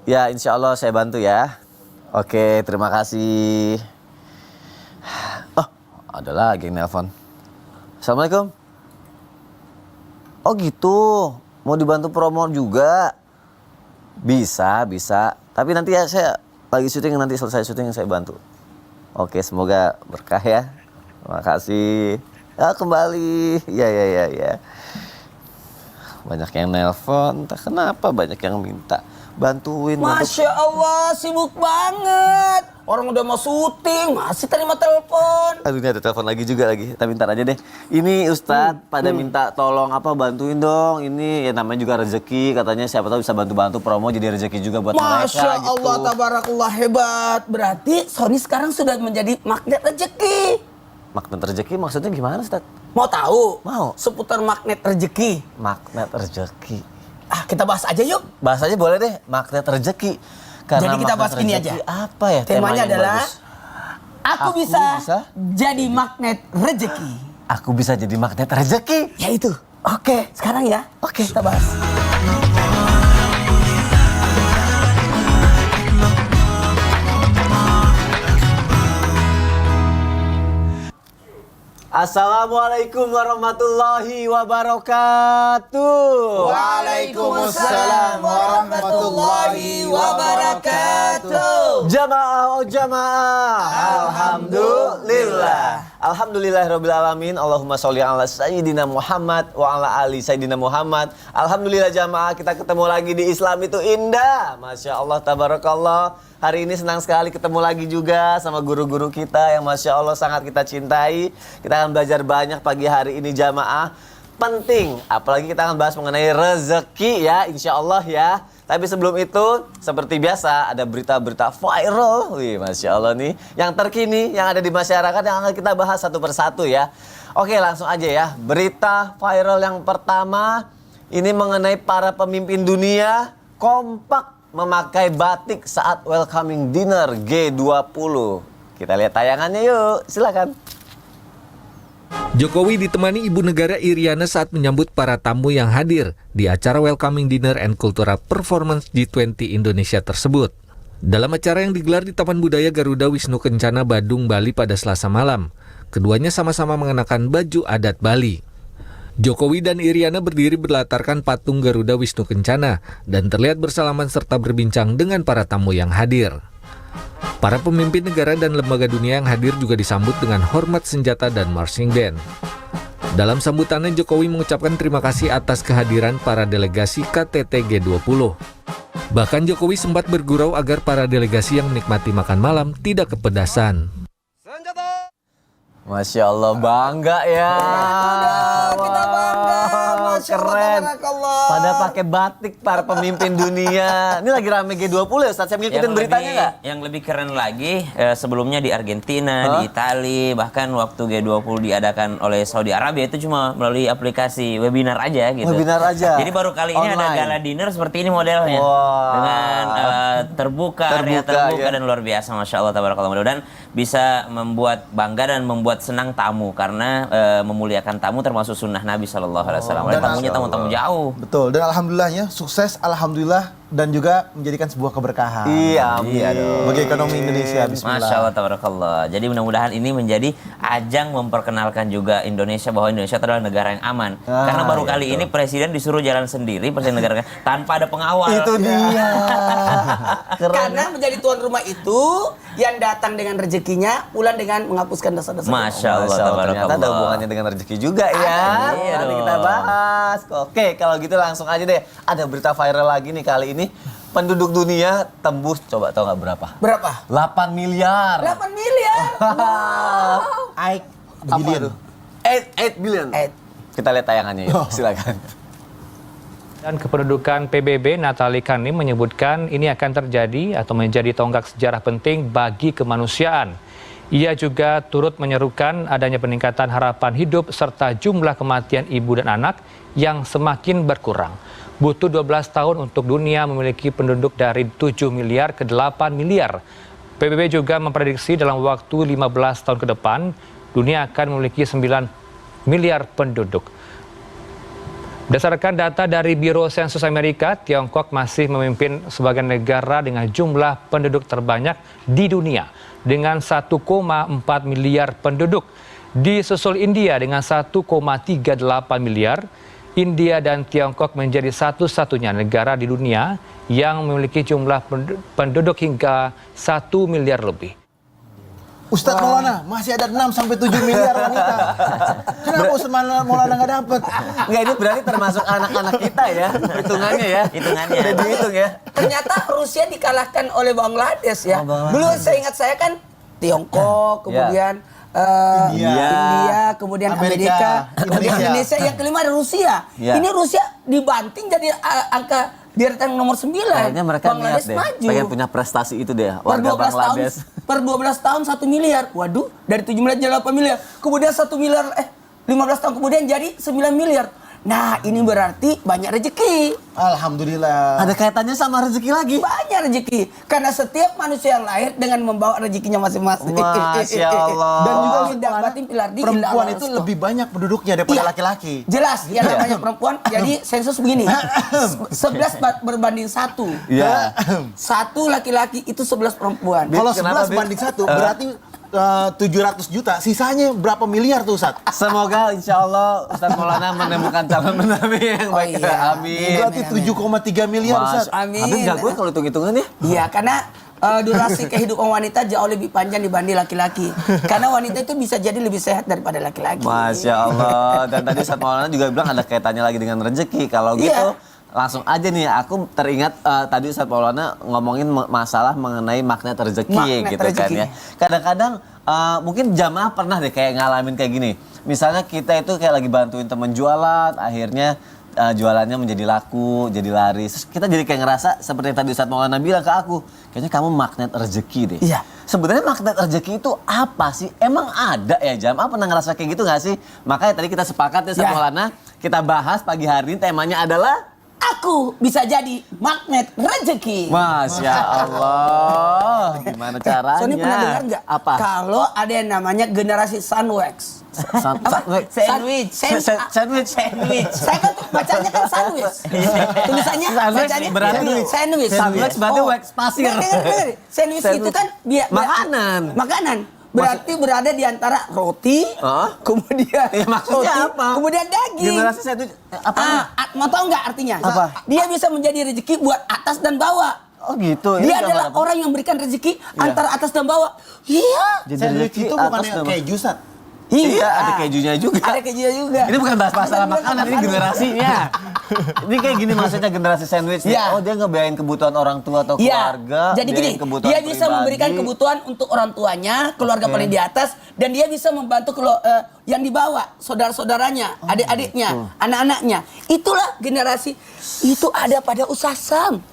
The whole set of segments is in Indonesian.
Ya, insya Allah saya bantu ya. Oke, terima kasih. Oh, ada lagi yang nelpon. Assalamualaikum. Oh gitu, mau dibantu promo juga? Bisa. Tapi nanti ya saya lagi syuting, nanti selesai syuting saya bantu. Oke, semoga berkah ya. Terima kasih. Ya, kembali. Ya. Banyak yang nelpon, entah kenapa banyak yang minta bantuin. Masya Allah, sibuk banget. Orang udah mau syuting, masih terima telepon. Aduh, ini ada telepon lagi juga lagi. Tapi ntar aja deh. Ini Ustadz pada minta tolong bantuin dong. Ini ya namanya juga rezeki. Katanya siapa tahu bisa bantu-bantu promo jadi rezeki juga buat mereka. Masya Allah, gitu. tabarakallah, hebat. Berarti Sony sekarang sudah menjadi magnet rezeki. Magnet rezeki maksudnya gimana, Ustadz? Mau tahu? Mau. Seputar magnet rezeki. Magnet rezeki. Kita bahas aja yuk. Bahas aja boleh deh, magnet rezeki. Karena Jadi kita bahas magnet ini rezeki aja. Apa ya Temanya yang adalah bagus? Aku bisa jadi magnet rezeki. Aku bisa jadi magnet rezeki. Ya itu. Oke, sekarang ya. Oke. Kita bahas. Assalamualaikum warahmatullahi wabarakatuh. Waalaikumsalam warahmatullahi wabarakatuh. Jamaah. Alhamdulillahirabbil alamin. Allahumma sholli ala sayyidina Muhammad wa ala ali sayyidina Muhammad. Alhamdulillah jamaah, kita ketemu lagi di Islam itu indah. Masya Allah, tabarakallah. Hari ini senang sekali ketemu lagi juga sama guru-guru kita yang Masya Allah sangat kita cintai. Kita akan belajar banyak pagi hari ini jamaah. Penting, apalagi kita akan bahas mengenai rezeki ya, insya Allah ya. Tapi sebelum itu, seperti biasa ada berita-berita viral. Wih, Masya Allah nih, yang terkini, yang ada di masyarakat yang akan kita bahas satu persatu ya. Oke, langsung aja ya. Berita viral yang pertama, ini mengenai para pemimpin dunia kompak memakai batik saat welcoming dinner G20. Kita lihat tayangannya yuk, silakan. Jokowi ditemani Ibu Negara Iriana saat menyambut para tamu yang hadir di acara Welcoming Dinner and Cultural Performance G20 Indonesia tersebut. Dalam acara yang digelar di Taman Budaya Garuda Wisnu Kencana, Badung, Bali pada Selasa malam, keduanya sama-sama mengenakan baju adat Bali. Jokowi dan Iriana berdiri berlatarkan patung Garuda Wisnu Kencana dan terlihat bersalaman serta berbincang dengan para tamu yang hadir. Para pemimpin negara dan lembaga dunia yang hadir juga disambut dengan hormat senjata dan marching band. Dalam sambutannya, Jokowi mengucapkan terima kasih atas kehadiran para delegasi KTT G20. Bahkan Jokowi sempat bergurau agar para delegasi yang menikmati makan malam tidak kepedasan. Masya Allah, bangga ya. Kita bangga. Masya Allah, keren. tabarakallah. Pada pakai batik para pemimpin dunia. Ini lagi rame G20 ya Ustaz? Saya ngikutin beritanya nggak? Yang lebih keren lagi, sebelumnya di Argentina, di Italia, bahkan waktu G20 diadakan oleh Saudi Arabia itu cuma melalui aplikasi webinar aja gitu. Webinar aja? Jadi baru kali ini ada Online. gala dinner seperti ini modelnya. Wah. Dengan area terbuka ya. dan luar biasa, Masya Allah, tabarakallah. Mudah-mudahan bisa membuat bangga dan membuat senang tamu, karena memuliakan tamu termasuk sunnah Nabi SAW. Tamunya tamu-tamu jauh. Betul, dan alhamdulillahnya sukses, alhamdulillah, dan juga menjadikan sebuah keberkahan. Iya, amin. Bagi ekonomi Indonesia, bismillah. Masya Allah, tabarakallah. Jadi mudah-mudahan ini menjadi ajang memperkenalkan juga Indonesia bahwa Indonesia adalah negara yang aman. Karena baru kali ini presiden disuruh jalan sendiri, presiden negara tanpa ada pengawal. Itu dia. Karena menjadi tuan rumah itu yang datang dengan rezekinya, pulang dengan menghapuskan dosa-dosa. Masya Allah, Ternyata ada tabarakallah. hubungannya dengan rezeki juga ya. Iya Nanti dong. kita bahas. Oke, kalau gitu langsung aja deh. Ada berita viral lagi nih kali ini. Penduduk dunia tembus, coba tahu nggak berapa? Berapa? 8 miliar. 8 miliar. Wow. 8 billion. 8 billion. Kita lihat tayangannya yuk, silakan. Dan Kependudukan PBB Natali Kanim menyebutkan ini akan terjadi atau menjadi tonggak sejarah penting bagi kemanusiaan. Ia juga turut menyerukan adanya peningkatan harapan hidup serta jumlah kematian ibu dan anak yang semakin berkurang. Butuh 12 tahun untuk dunia memiliki penduduk dari 7 miliar ke 8 miliar. PBB juga memprediksi dalam waktu 15 tahun ke depan, dunia akan memiliki 9 miliar penduduk. Berdasarkan data dari Biro Sensus Amerika, Tiongkok masih memimpin sebagai negara dengan jumlah penduduk terbanyak di dunia dengan 1,4 miliar penduduk. Disusul India dengan 1,38 miliar. India dan Tiongkok menjadi satu-satunya negara di dunia yang memiliki jumlah penduduk hingga 1 miliar lebih. Ustadz Maulana masih ada 6 sampai 7 miliar wanita. Kenapa Ustadz Maulana nggak dapet? Enggak, ini berarti termasuk anak-anak kita ya, hitungannya ya. Hitungannya. Udah dihitung ya. Ternyata Rusia dikalahkan oleh Bangladesh ya. Oh, Bangladesh. Dulu saya ingat saya kan Tiongkok, kemudian India, kemudian Amerika, Amerika, kemudian Indonesia, yang kelima ada Rusia. Ya. Ini Rusia dibanting jadi angka di urutan nomor 9. Kayaknya mereka niat Bangladesh deh, maju. pengen punya prestasi itu deh, Per warga 12 tahun, Bangladesh. per 12 tahun 1 miliar. Waduh, dari 7 miliar jadi 8 miliar. Kemudian 1 miliar 15 tahun kemudian jadi 9 miliar. Nah, ini berarti banyak rezeki. Alhamdulillah. Ada kaitannya sama rezeki lagi. Banyak rezeki. Karena setiap manusia yang lahir dengan membawa rezekinya masing-masing. Masya Allah. Dan juga tidak batin pilar di perempuan illa itu Allah. lebih banyak penduduknya daripada Iya. laki-laki. Jelas, yang namanya perempuan. Jadi sensus begini. 11 berbanding 1. Iya. 1 laki-laki itu 11 perempuan. Kalau Kenapa, 11 Bib? banding 1 berarti 700 juta. Sisanya berapa miliar tuh Ustadz? Semoga insya Allah Ustaz Maulana menemukan calon menami yang Oh baik. iya. Amin. Berarti 7,3 miliar Ustadz. Amin. Amin jago kalau hitung-hitungan ya. Iya, karena durasi kehidupan wanita jauh lebih panjang dibanding laki-laki. Karena wanita itu bisa jadi lebih sehat daripada laki-laki. Masya Allah. Dan tadi Ustaz Maulana juga bilang ada kaitannya lagi dengan rezeki. Kalau gitu Iya. langsung aja nih, aku teringat tadi Ustaz Maulana ngomongin masalah mengenai magnet rezeki Magnet gitu rezeki. kan ya. Kadang-kadang mungkin jamaah pernah deh kayak ngalamin kayak gini. Misalnya kita itu kayak lagi bantuin temen jualan, akhirnya jualannya menjadi laku, jadi laris. Terus kita jadi kayak ngerasa seperti yang tadi Ustaz Maulana bilang ke aku, kayaknya kamu magnet rezeki deh. Iya. Sebenarnya magnet rezeki itu apa sih? Emang ada ya Jam? Apa pernah ngerasa kayak gitu nggak sih? Makanya tadi kita sepakat ya Ustaz Ya. Maulana, kita bahas pagi hari ini temanya adalah Aku bisa jadi magnet rezeki. Masya Allah. Gimana caranya? Sony pernah dengar nggak? Apa? Kalau ada yang namanya generasi Sunwax. Sandwich. Sandwich. Saya kan bacanya kan sandwich. Tulisannya Sandwich bacanya berarti sandwich. sandwich berarti wax pasir. Dengar. Sandwich itu kan Makanan. Makanan. Berarti berada di antara roti, kemudian Ya, maksudnya roti, apa? kemudian daging. Generasi sandwich apa? Mau tahu nggak artinya? Apa? Dia bisa menjadi rezeki buat atas dan bawah. Oh gitu. Ini Dia gambar adalah apa? orang yang memberikan rezeki antara atas dan bawah. Iya. Jadi Sandwich rezeki itu atas bukannya dan bawah. kayak jusat. Iya, ada kejunya juga. Ada kejunya juga. Ini bukan bahas masalah makanan, ini generasinya. Ini kayak gini maksudnya generasi sandwich. Iya. Oh dia ngebiayain kebutuhan orang tua atau Iya. keluarga. Jadi gini, biayain kebutuhan dia bisa pribadi. memberikan kebutuhan untuk orang tuanya, keluarga paling di atas, dan dia bisa membantu yang di bawah, saudara-saudaranya, adik-adiknya, anak-anaknya. Itulah generasi itu ada pada Ustaz Sam.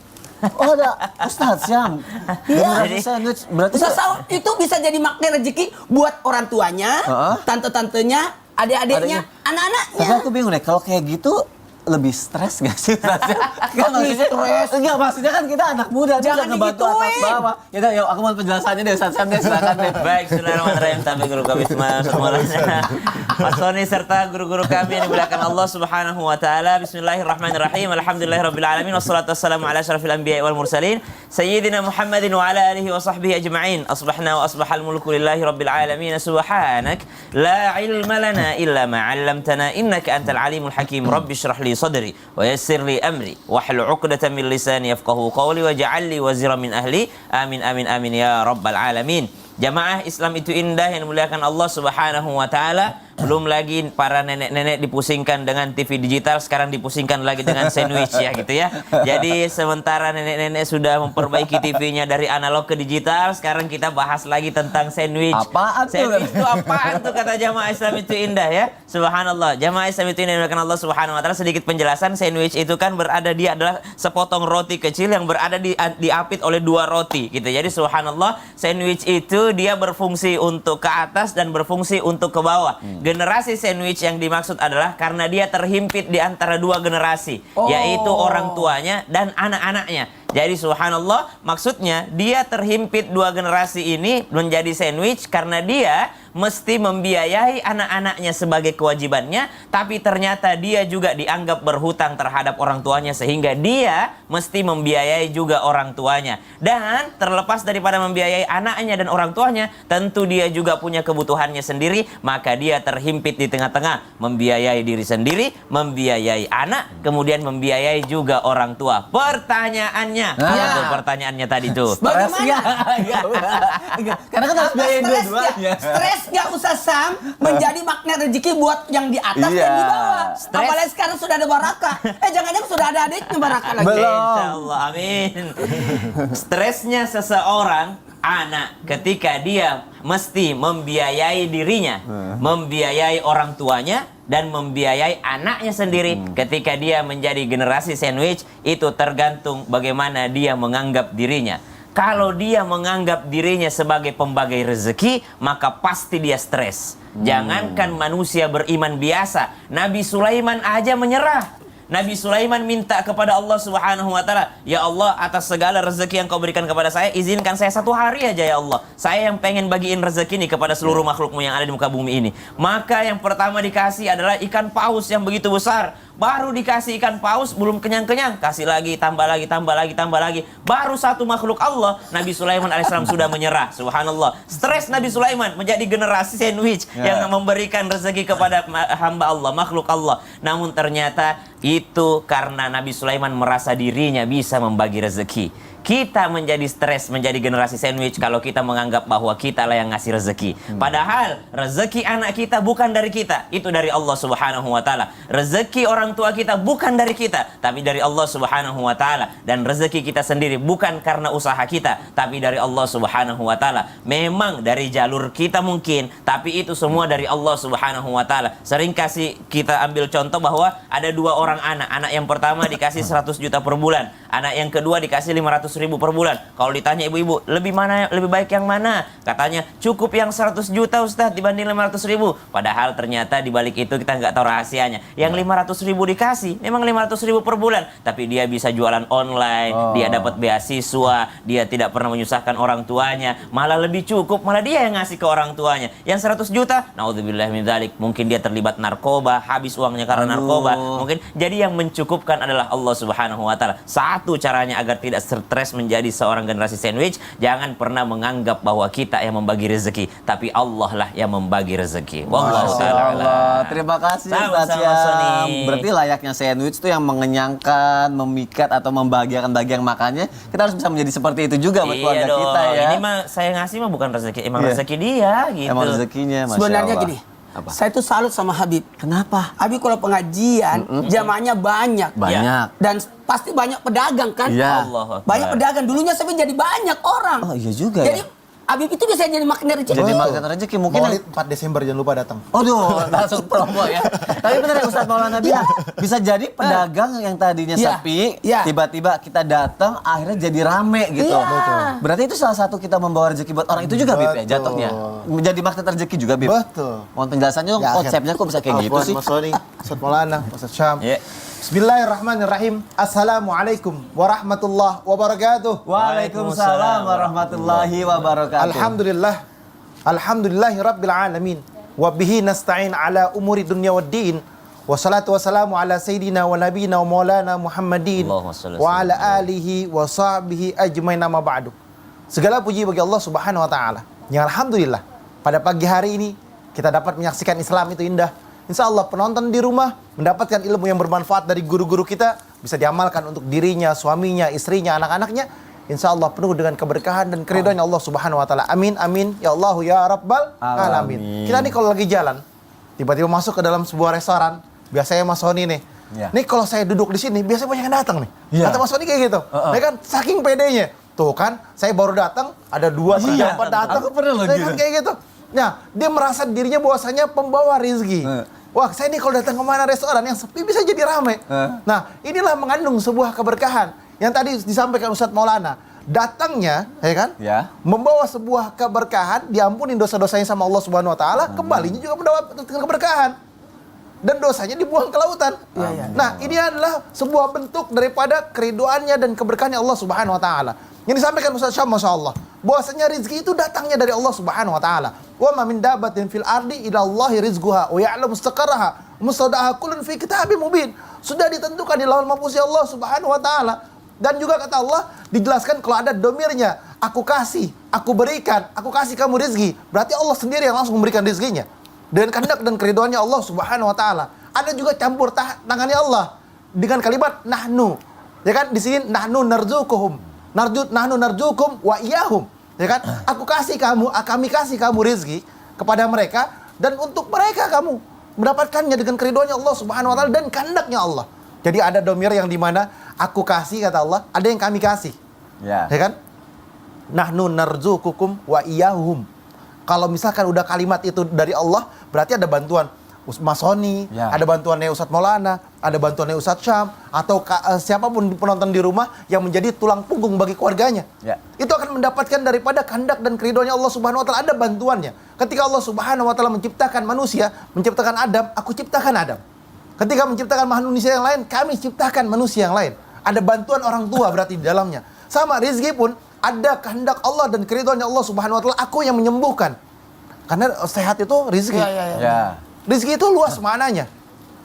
Oh ada Ustaz Syam. Iya. Generasi sandwich berarti Ustaz Sam itu bisa jadi magnet rezeki buat orang tuanya, tante-tantenya, adik-adiknya, Tapi anak-anaknya. aku bingung deh kalau kayak gitu lebih stres gak sih? Kan maksudnya stres. enggak, maksudnya kan kita anak muda, Jangan bisa ngebantu atas digituin. bawah. Ya yuk aku mau penjelasannya deh Ustaz Syam deh, silakan deh. Baik, bismillahirrahmanirrahim. Tapi guru kami semuanya. Mas Sony serta guru-guru kami yang dimuliakan Allah Subhanahu wa taala. Bismillahirrahmanirrahim. Alhamdulillahirabbil alamin wassalatu wassalamu ala asyrafil anbiya'i wal mursalin sayyidina Muhammadin wa ala alihi wa sahbihi ajma'in. Asbahna wa asbahal mulku lillahi rabbil alamin. Subhanak la ilma lana illa ma 'allamtana innaka antal alimul hakim. Rabbi shrah li sadri wa yassir li amri wahlul 'uqdatam min lisani yafqahu qawli waj'al li waziran min ahli. Amin amin amin ya rabbal alamin. Jamaah Islam itu indah yang dimuliakan Allah Subhanahu wa taala. Belum lagi para nenek-nenek dipusingkan dengan TV digital, sekarang dipusingkan lagi dengan sandwich ya gitu ya. Jadi sementara nenek-nenek sudah memperbaiki TV-nya dari analog ke digital, sekarang kita bahas lagi tentang sandwich. Apaan tuh? Sandwich itu apaan tuh kata jamaah Islam itu indah ya. Subhanallah. Jamaah Islam itu indah yang dimuliakan Allah Subhanahu wa taala. Sedikit penjelasan, sandwich itu kan dia adalah sepotong roti kecil yang berada diapit oleh dua roti gitu. Jadi subhanallah, sandwich itu dia berfungsi untuk ke atas dan berfungsi untuk ke bawah. Generasi sandwich yang dimaksud adalah karena dia terhimpit di antara dua generasi, yaitu orang tuanya dan anak-anaknya. Jadi subhanallah, maksudnya dia terhimpit dua generasi ini menjadi sandwich karena dia mesti membiayai anak-anaknya sebagai kewajibannya, tapi ternyata dia juga dianggap berhutang terhadap orang tuanya sehingga dia mesti membiayai juga orang tuanya. Dan terlepas daripada membiayai anaknya dan orang tuanya, tentu dia juga punya kebutuhannya sendiri, maka dia terhimpit di tengah-tengah, membiayai diri sendiri, membiayai anak, kemudian membiayai juga orang tua. Pertanyaannya, apa tuh pertanyaannya tadi tuh? Bagaimana? Karena kan harus biayain dua-duanya. Stres nggak usah Sam menjadi magnet rezeki buat yang di atas Iya. dan di bawah. Stres. Apalagi sekarang sudah ada Baraka. Jangan-jangan sudah ada adiknya Baraka lagi. Belum. Insya Allah, amin. Stresnya seseorang anak ketika dia mesti membiayai dirinya, membiayai orang tuanya, dan membiayai anaknya sendiri. Ketika dia menjadi generasi sandwich, itu tergantung bagaimana dia menganggap dirinya. Kalau dia menganggap dirinya sebagai pembagai rezeki, maka pasti dia stres. Jangankan manusia beriman biasa, Nabi Sulaiman aja menyerah. Nabi Sulaiman minta kepada Allah Subhanahu wa taala, "Ya Allah, atas segala rezeki yang kau berikan kepada saya, izinkan saya 1 hari aja ya Allah. Saya yang pengen bagiin rezeki ini kepada seluruh makhlukmu yang ada di muka bumi ini." Maka yang pertama dikasih adalah ikan paus yang begitu besar. Baru dikasih ikan paus, belum kenyang-kenyang, kasih lagi, tambah lagi, tambah lagi, tambah lagi. Baru 1 makhluk Allah, Nabi Sulaiman alaihissalam sudah menyerah. Subhanallah. Stres Nabi Sulaiman menjadi generasi sandwich yang memberikan rezeki kepada hamba Allah, makhluk Allah. Namun ternyata itu karena Nabi Sulaiman merasa dirinya bisa membagi rezeki. Kita menjadi stres, menjadi generasi sandwich kalau kita menganggap bahwa kita lah yang ngasih rezeki. Padahal rezeki anak kita bukan dari kita, itu dari Allah Subhanahu wa taala. Rezeki orang tua kita bukan dari kita, tapi dari Allah Subhanahu wa taala. Dan rezeki kita sendiri bukan karena usaha kita, tapi dari Allah Subhanahu wa taala. Memang dari jalur kita mungkin, tapi itu semua dari Allah Subhanahu wa taala. Sering kasih kita ambil contoh bahwa ada 2 orang anak. Anak yang pertama dikasih 100 juta per bulan, anak yang kedua dikasih 500 ribu per bulan. Kalau ditanya ibu-ibu, lebih baik yang mana? Katanya cukup yang 100 juta Ustaz dibanding 500 ribu. Padahal ternyata di balik itu kita nggak tahu rahasianya. Yang 500 ribu dikasih, memang 500 ribu per bulan, tapi dia bisa jualan online, dia dapat beasiswa, dia tidak pernah menyusahkan orang tuanya, malah lebih cukup, malah dia yang ngasih ke orang tuanya. Yang 100 juta, naudzubillah min dzalik, mungkin dia terlibat narkoba, habis uangnya karena narkoba. Mungkin jadi yang mencukupkan adalah Allah Subhanahu wa taala. Satu caranya agar tidak stres menjadi seorang generasi sandwich, jangan pernah menganggap bahwa kita yang membagi rezeki, tapi Allah lah yang membagi rezeki. Wallahu taala alam. Terima kasih Sama-sama, Ustaz Syam. Sony. Berarti layaknya sandwich itu yang mengenyangkan, memikat atau membahagiakan bagian makannya, kita harus bisa menjadi seperti itu juga buat keluarga dong. kita ya. Ini mah saya ngasih mah bukan rezeki, emang Iya. rezeki dia gitu. Emang rezekinya, Masya Sebenarnya Allah. gini, Apa? saya tuh salut sama Habib. Kenapa? Habib kalau pengajian, jamaahnya banyak. Banyak. Dan pasti banyak pedagang kan? Iya. Allahu Akbar. Banyak pedagang. Dulunya saya jadi banyak orang. Oh iya juga Jadi ya. Habib itu bisa jadi magnet rezeki. Jadi makan rezeki mungkin. Maulid 4 Desember jangan lupa datang. Aduh, langsung promo ya. Tapi benar ya Ustaz Maulana bilang, bisa jadi pedagang yang tadinya Iya. sepi, Iya. tiba-tiba kita datang, akhirnya jadi rame gitu. Iya. Betul. Berarti itu salah satu kita membawa rezeki buat orang itu juga, Bib, ya, Betul. jatuhnya. Menjadi magnet rezeki juga, Bib. Betul. Mohon penjelasannya dong, konsepnya kok bisa kayak gitu Afwan, sih? Mas Sony, Ustaz Maulana, Ustaz Syam. Ya. Bismillahirrahmanirrahim. Assalamualaikum warahmatullahi wabarakatuh. Waalaikumsalam warahmatullahi wabarakatuh. Alhamdulillah. Alhamdulillahi rabbil alamin. Wa bihi nasta'in ala umuri dunya waddin. Wassalatu wassalamu ala sayyidina wa nabiyina wa maulana Muhammadin Allahumma shalli wa ala alihi wa sahbihi ajmain amma ba'du. Segala puji bagi Allah Subhanahu wa taala. Yang alhamdulillah pada pagi hari ini kita dapat menyaksikan Islam itu indah. Insya Allah penonton di rumah mendapatkan ilmu yang bermanfaat dari guru-guru kita, bisa diamalkan untuk dirinya, suaminya, istrinya, anak-anaknya. Insya Allah penuh dengan keberkahan dan keridhaan Allah Subhanahu wa taala. Amin amin ya Allah ya Rabbal alamin. Kita nih kalau lagi jalan, tiba-tiba masuk ke dalam sebuah restoran, biasanya Mas Sony nih. Ya. Nih kalau saya duduk di sini, biasanya banyak yang datang nih. Iya. Kata Mas Sony kayak gitu. Ya kan, saking pedenya. Tuh kan, saya baru datang, ada 2, 3, 4 datang. Aku pernah loh Saya gitu. kan kayak gitu. Nah, dia merasa dirinya bahwasanya pembawa rizki. Wah, saya nih kalau datang kemana restoran yang sepi bisa jadi ramai. Nah, inilah mengandung sebuah keberkahan. Yang tadi disampaikan Ustadz Maulana. Datangnya, ya kan? Ya. Membawa sebuah keberkahan, diampunin dosa-dosanya sama Allah Subhanahu wa taala, kembalinya juga mendapatkan keberkahan. dan dosanya dibuang ke lautan. Nah, ini adalah sebuah bentuk daripada keriduannya dan keberkahannya Allah Subhanahu wa taala. Yang disampaikan Ustaz Syam, Masya Allah, bahwasanya rizki itu datangnya dari Allah Subhanahu wa taala. Wa ma min dabbatin fil ardi illa Allahi rizquha wa ya'lamu mustaqarraha wa mustawda'aha kullun fi kitabim mubin. Sudah ditentukan di Lauhul Mahfuz Allah Subhanahu wa taala. Dan juga kata Allah dijelaskan kalau ada domirnya, aku kasih, aku berikan, aku kasih kamu rizki. Berarti Allah sendiri yang langsung memberikan rizkinya. Dengan kehendak dan keriduannya Allah Subhanahu wa taala. Ada juga campur tangannya Allah dengan kalimat nahnu. Ya kan, di sini nahnu narzuquhum. Nahnu narzukum wa iyahum. Ya kan? Aku kasih kamu, kami kasih kamu rizki kepada mereka, dan untuk mereka kamu mendapatkannya dengan keriduannya Allah Subhanahu wa taala dan kehendaknya Allah. Jadi ada domir yang dimana aku kasih, kata Allah, ada yang kami kasih. Ya kan? Nahnu narzukukum wa iyahum. Kalau misalkan udah kalimat itu dari Allah, berarti ada bantuan Mas Sony, ada bantuannya Ustadz Maulana, ada bantuannya Ustadz Syam, atau siapapun penonton di rumah yang menjadi tulang punggung bagi keluarganya. Itu akan mendapatkan daripada kehendak dan keriduannya Allah Subhanahu wa taala, ada bantuannya. Ketika Allah Subhanahu wa taala menciptakan manusia, menciptakan Adam, aku ciptakan Adam. Ketika menciptakan manusia yang lain, kami ciptakan manusia yang lain. Ada bantuan orang tua berarti di dalamnya. Sama rizki pun ada kehendak Allah dan keriduannya Allah Subhanahu wa taala, aku yang menyembuhkan. Karena sehat itu rizki. Rizki itu luas maknanya.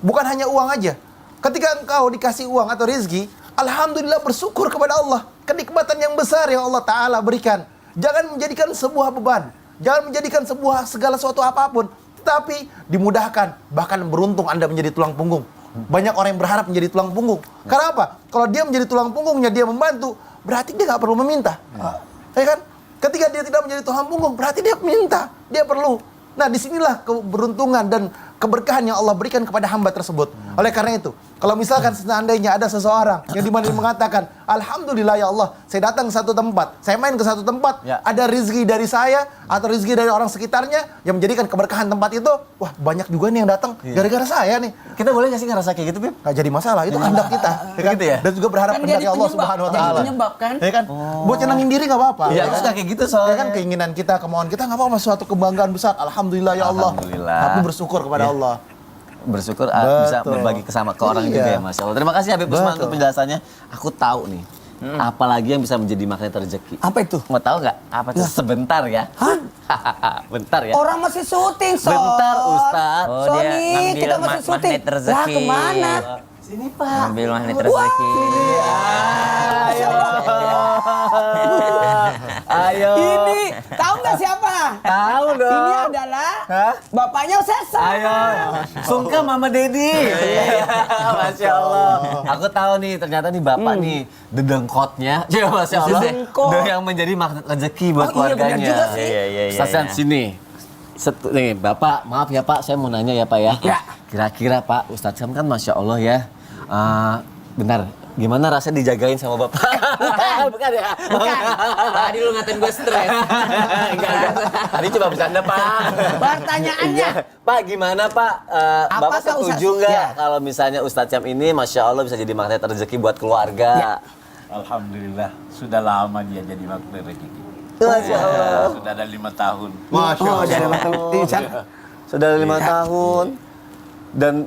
Bukan hanya uang aja. Ketika engkau dikasih uang atau rizki, alhamdulillah bersyukur kepada Allah. Kenikmatan yang besar yang Allah Ta'ala berikan. Jangan menjadikan sebuah beban. Jangan menjadikan sebuah segala sesuatu apapun. Tetapi dimudahkan. Bahkan beruntung Anda menjadi tulang punggung. Banyak orang yang berharap menjadi tulang punggung. Karena apa? Kalau dia menjadi tulang punggungnya, dia membantu, berarti dia nggak perlu meminta. Ya kan? Ketika dia tidak menjadi tulang punggung, berarti dia minta. Dia perlu. Nah, disinilah keberuntungan dan keberkahan yang Allah berikan kepada hamba tersebut. Oleh karena itu, kalau misalkan seandainya ada seseorang yang dimana dia mengatakan, alhamdulillah ya Allah, saya datang ke satu tempat, saya main ke satu tempat, ada rizki dari saya atau rizki dari orang sekitarnya yang menjadikan keberkahan tempat itu, wah banyak juga nih yang datang gara-gara saya nih. Kita boleh nggak sih ngerasa kayak gitu, Bib? Nggak jadi masalah, itu kehendak kita. Kan? Gitu ya? Dan juga berharap Kan kehendak jadi Allah Subhanahu wa taala. penyebab kan? Ya kan? Buat nyenangin diri nggak apa-apa. Iya, aku suka kayak gitu soalnya. Ya kan, keinginan kita, kemauan kita nggak apa-apa, suatu kebanggaan besar. Alhamdulillah ya Allah. Alhamdulillah. Tapi bersyukur kepada Allah. Bersyukur bisa berbagi ke orang juga ya, Masya Allah. Terima kasih Habib Usman untuk penjelasannya. Aku tahu nih, apalagi yang bisa menjadi magnet rezeki. Apa itu? Mau tahu nggak? Apa tuh? Sebentar ya. Hah? Bentar ya. Orang masih syuting, Son. Bentar, Ustadz. Oh, Sony, dia ngambil kita masih syuting. magnet rezeki. Lah, kemana? Sini Pak. Ambil magnet rezeki. Ayo. Ini, tahu nggak siapa? Tahu dong. Ini adalah bapaknya Ustaz. Ayo. Sungkem Mama Dedi. Masya Allah. Aku tahu nih, ternyata nih bapak nih dedengkotnya. Ya Masya Allah. Dedengkot. Yang menjadi magnet rezeki buat Oh, iya, keluarganya. benar juga sih. Iya. Ustaz Syam, sini. Nih Bapak, maaf ya Pak, saya mau nanya ya Pak ya. Ya. Kira-kira Pak, Ustaz Syam kan Masya Allah ya. Benar, gimana rasanya dijagain sama Bapak? Bukan ya? Bukan. Tadi lu ngatain gue stres. Enggak. Tadi coba bercanda Pak. Pertanyaannya. Iya. Pak, gimana Pak? Bapak Apakah setuju Ustaz- nggak ya. kalau misalnya Ustaz Syam ini Masya Allah bisa jadi magnet rezeki buat keluarga? Alhamdulillah, sudah lama dia jadi magnet rezeki. Masya Allah. Sudah ada 5 tahun. Masya Oh, dari mata Sudah 5 tahun. Dan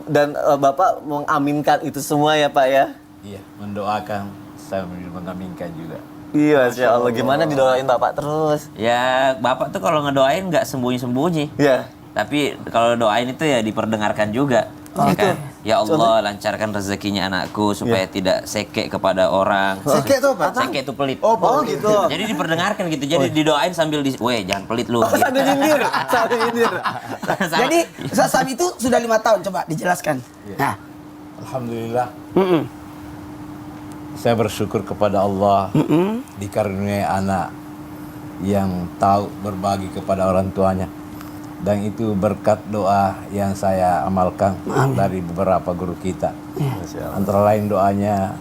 Bapak mengaminkan itu semua ya Pak ya? Iya, mendoakan sambil mengaminkan juga. Iya, Masya Allah. Gimana didoain Bapak terus? Ya, Bapak tuh kalau ngedoain nggak sembunyi-sembunyi. Iya. Tapi kalau doain itu ya diperdengarkan juga. Ya kan? Ya Allah, lancarkan rezekinya anakku supaya tidak seke kepada orang. Seke itu apa? Seke itu pelit. Oh, gitu. Jadi diperdengarkan gitu. Jadi didoain sambil weh jangan pelit lu. Gitu. Sambil nyindir. Sambil nyindir. Sama- Jadi Ustaz Syam itu sudah 5 tahun, coba dijelaskan. Nah, Alhamdulillah. Saya bersyukur kepada Allah dikaruniai anak yang tahu berbagi kepada orang tuanya. Dan itu berkat doa yang saya amalkan dari beberapa guru kita. Antara lain doanya,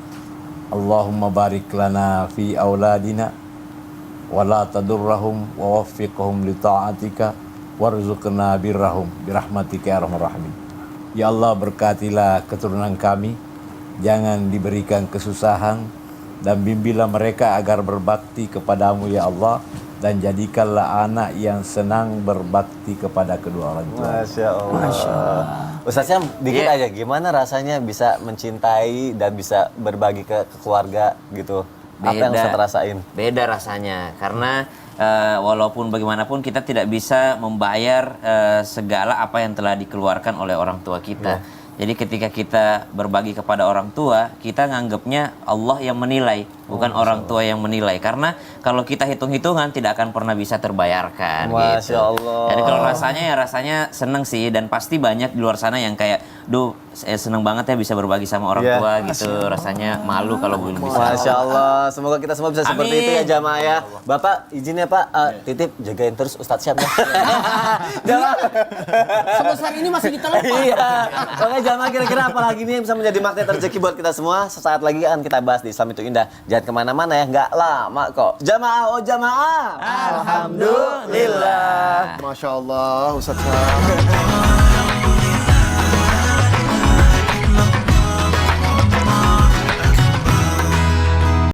Allahumma barik lana fi auladina wa la tadurrahum wa waffiqhum li ta'atika warzuqna birrahum birahmatika ya arhamar rahimin. Ya Allah, berkatilah keturunan kami, jangan diberikan kesusahan, dan bimbinglah mereka agar berbakti kepadamu ya Allah, dan jadikanlah anak yang senang berbakti kepada kedua orang tua. Masya Allah. Ustaz Syam, dikit aja gimana rasanya bisa mencintai dan bisa berbagi ke keluarga gitu? Apa yang Ustaz rasain? Beda rasanya karena walaupun bagaimanapun kita tidak bisa membayar segala apa yang telah dikeluarkan oleh orang tua kita. Jadi ketika kita berbagi kepada orang tua, kita nganggapnya Allah yang menilai, bukan orang tua yang menilai. Karena kalau kita hitung-hitungan tidak akan pernah bisa terbayarkan. Masya gitu. Allah. Jadi kalau rasanya seneng sih, dan pasti banyak di luar sana yang kayak, duh saya seneng banget ya bisa berbagi sama orang tua gitu. Rasanya malu kalau belum bisa. Masya Allah, semoga kita semua bisa seperti itu ya jamaah ya. Bapak izin ya Pak, titip jagain terus Ustadz Syam ya. Jamaah. Sebesar ini masih kita lepas. Iya, makanya jamaah kira-kira apa lagi nih yang bisa menjadi magnet rezeki buat kita semua. Sesaat lagi kan kita bahas di Islam itu Indah. Jangan kemana-mana ya, nggak lama kok. Jamaah, oh jamaah. Alhamdulillah. Masya Allah, Ustaz Syam.